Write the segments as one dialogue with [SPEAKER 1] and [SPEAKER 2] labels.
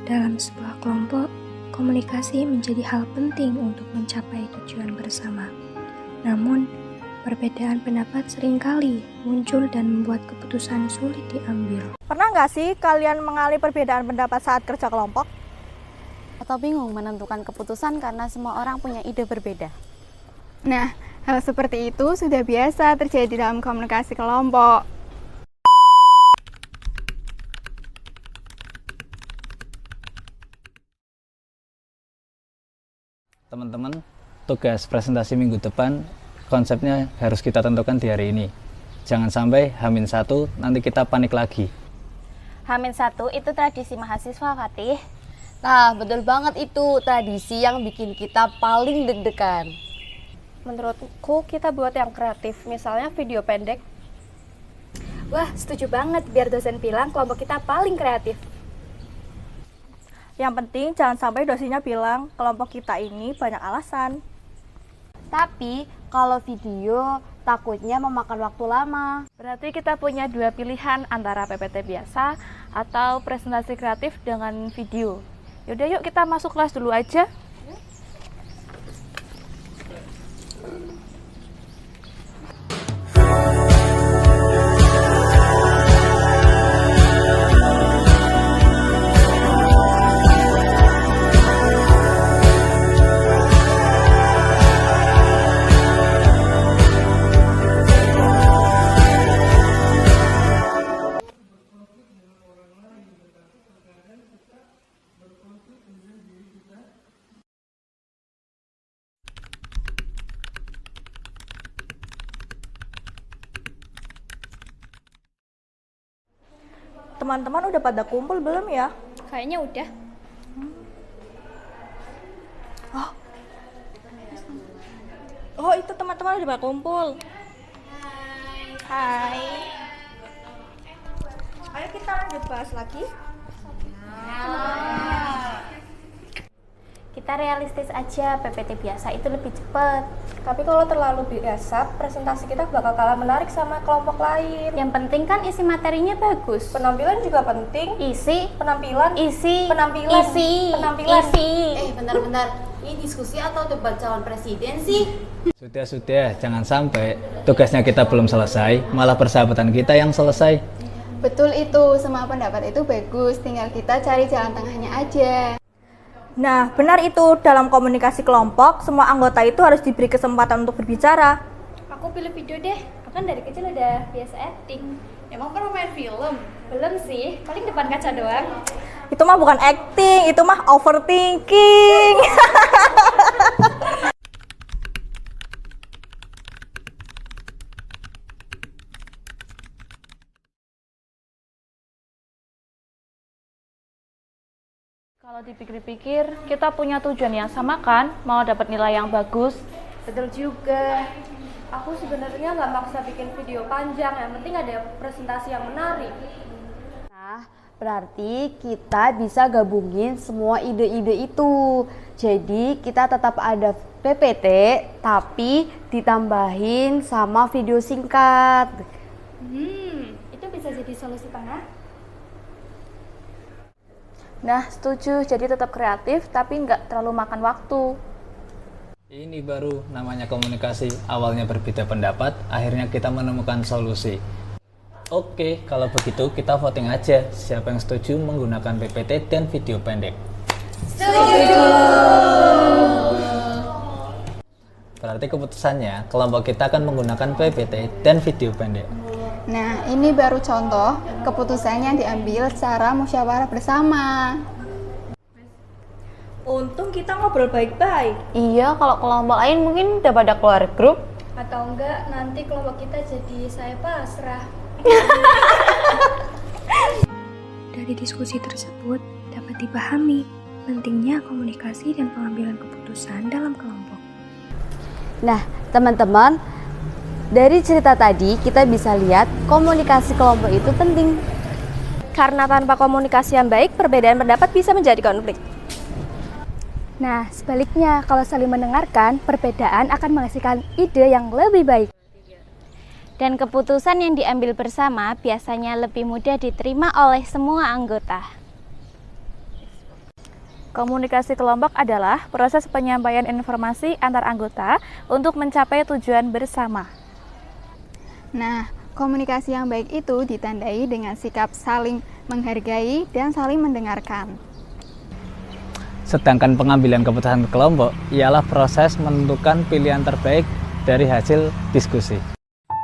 [SPEAKER 1] Dalam sebuah kelompok, komunikasi menjadi hal penting untuk mencapai tujuan bersama. Namun, perbedaan pendapat seringkali muncul dan membuat keputusan sulit diambil.
[SPEAKER 2] Pernah nggak sih kalian mengalami perbedaan pendapat saat kerja kelompok?
[SPEAKER 3] Atau bingung menentukan keputusan karena semua orang punya ide berbeda?
[SPEAKER 4] Nah, hal seperti itu sudah biasa terjadi dalam komunikasi kelompok.
[SPEAKER 5] Teman-teman, tugas presentasi minggu depan konsepnya harus kita tentukan di hari ini. Jangan sampai H-1 nanti kita panik lagi.
[SPEAKER 3] H-1 itu tradisi mahasiswa, Fatih.
[SPEAKER 6] Nah, betul banget itu tradisi yang bikin kita paling deg-degan.
[SPEAKER 2] Menurutku kita buat yang kreatif, misalnya video pendek.
[SPEAKER 1] Wah, setuju banget biar dosen bilang kelompok kita paling kreatif.
[SPEAKER 2] Yang penting jangan sampai dosennya bilang kelompok kita ini banyak alasan.
[SPEAKER 3] Tapi kalau video takutnya memakan waktu lama.
[SPEAKER 7] Berarti kita punya dua pilihan antara PPT biasa atau presentasi kreatif dengan video. Yaudah yuk kita masuk kelas dulu aja.
[SPEAKER 2] Teman-teman udah pada kumpul belum ya?
[SPEAKER 1] Kayaknya udah.
[SPEAKER 2] Oh, itu teman-teman udah pada kumpul. Hai. Ayo kita lanjut bahas lagi.
[SPEAKER 3] Kita realistis aja, PPT biasa itu lebih cepat.
[SPEAKER 1] Tapi kalau terlalu biasa, presentasi kita bakal kalah menarik sama kelompok lain.
[SPEAKER 3] Yang penting kan isi materinya bagus.
[SPEAKER 1] Penampilan juga penting.
[SPEAKER 3] Isi,
[SPEAKER 1] Penampilan.
[SPEAKER 3] isi,
[SPEAKER 1] Penampilan.
[SPEAKER 3] isi,
[SPEAKER 1] Penampilan.
[SPEAKER 3] isi.
[SPEAKER 6] Bentar-bentar. Ini diskusi atau debat calon presiden sih?
[SPEAKER 5] Sudah, jangan sampai tugasnya kita belum selesai, malah persahabatan kita yang selesai.
[SPEAKER 4] Betul itu, semua pendapat itu bagus, tinggal kita cari jalan tengahnya aja.
[SPEAKER 2] Nah, benar itu, dalam komunikasi kelompok, semua anggota itu harus diberi kesempatan untuk berbicara.
[SPEAKER 1] Aku pilih video deh. Aku kan dari kecil udah biasa acting.
[SPEAKER 7] Emang pernah main film?
[SPEAKER 1] Belum sih, paling depan kaca doang.
[SPEAKER 2] Itu mah bukan acting, itu mah overthinking.
[SPEAKER 7] Kalau dipikir-pikir, kita punya tujuan yang sama kan? Mau dapat nilai yang bagus.
[SPEAKER 1] Betul juga. Aku sebenarnya nggak maksa bikin video panjang, yang penting ada presentasi yang menarik.
[SPEAKER 6] Nah, berarti kita bisa gabungin semua ide-ide itu. Jadi kita tetap ada PPT, tapi ditambahin sama video singkat.
[SPEAKER 1] Itu bisa jadi solusi tengah.
[SPEAKER 7] Nah, setuju. Jadi tetap kreatif, tapi nggak terlalu makan waktu.
[SPEAKER 5] Ini baru namanya komunikasi. Awalnya berbeda pendapat, akhirnya kita menemukan solusi. Oke, kalau begitu kita voting aja. Siapa yang setuju menggunakan PPT dan video pendek? Berarti keputusannya, kelompok kita akan menggunakan PPT dan video pendek.
[SPEAKER 4] Nah, ini baru contoh keputusannya diambil secara musyawarah bersama.
[SPEAKER 2] Untung kita ngobrol baik-baik.
[SPEAKER 6] Iya, kalau kelompok lain mungkin udah pada keluar grup.
[SPEAKER 1] Atau enggak, nanti kelompok kita jadi saya pasrah. Dari diskusi tersebut dapat dipahami pentingnya komunikasi dan pengambilan keputusan dalam kelompok.
[SPEAKER 6] Nah, teman-teman, dari cerita tadi kita bisa lihat komunikasi kelompok itu penting.
[SPEAKER 2] Karena tanpa komunikasi yang baik, perbedaan pendapat bisa menjadi konflik.
[SPEAKER 1] Nah, sebaliknya, kalau saling mendengarkan, perbedaan akan menghasilkan ide yang lebih baik.
[SPEAKER 3] Dan keputusan yang diambil bersama biasanya lebih mudah diterima oleh semua anggota.
[SPEAKER 7] Komunikasi kelompok adalah proses penyampaian informasi antar anggota untuk mencapai tujuan bersama.
[SPEAKER 4] Nah, komunikasi yang baik itu ditandai dengan sikap saling menghargai dan saling mendengarkan.
[SPEAKER 5] Sedangkan pengambilan keputusan kelompok ialah proses menentukan pilihan terbaik dari hasil diskusi.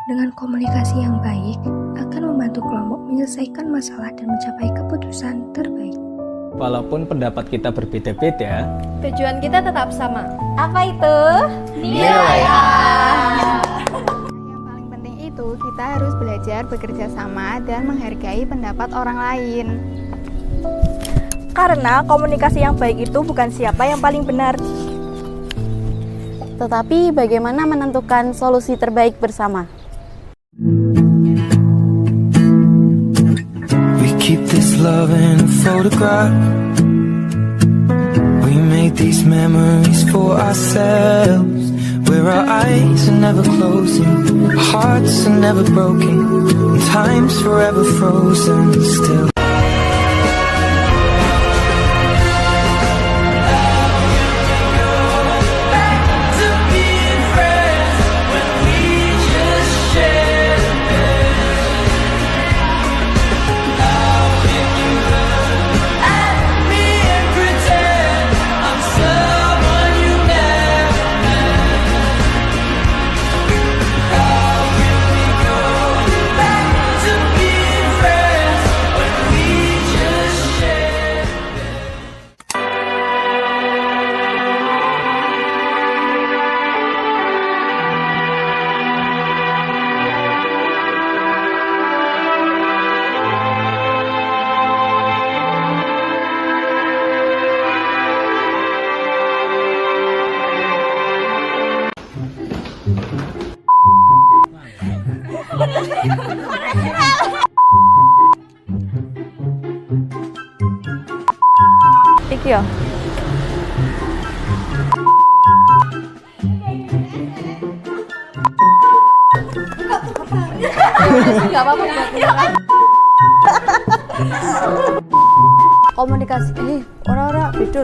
[SPEAKER 1] Dengan komunikasi yang baik, akan membantu kelompok menyelesaikan masalah dan mencapai keputusan terbaik.
[SPEAKER 5] Walaupun pendapat kita berbeda-beda,
[SPEAKER 2] Tujuan kita tetap sama.
[SPEAKER 3] Apa itu?
[SPEAKER 2] Nilai A.
[SPEAKER 4] Yang paling penting itu kita harus belajar bekerja sama dan menghargai pendapat orang lain.
[SPEAKER 2] Karena komunikasi yang baik itu bukan siapa yang paling benar.
[SPEAKER 3] Tetapi bagaimana menentukan solusi terbaik bersama?
[SPEAKER 8] We keep this love in a photograph. We made these memories for ourselves, where our eyes are never closing, our hearts are never broken, and time's forever frozen still.
[SPEAKER 7] Iki yo.
[SPEAKER 6] Enggak apa-apa. Komunikasi orang-orang beda.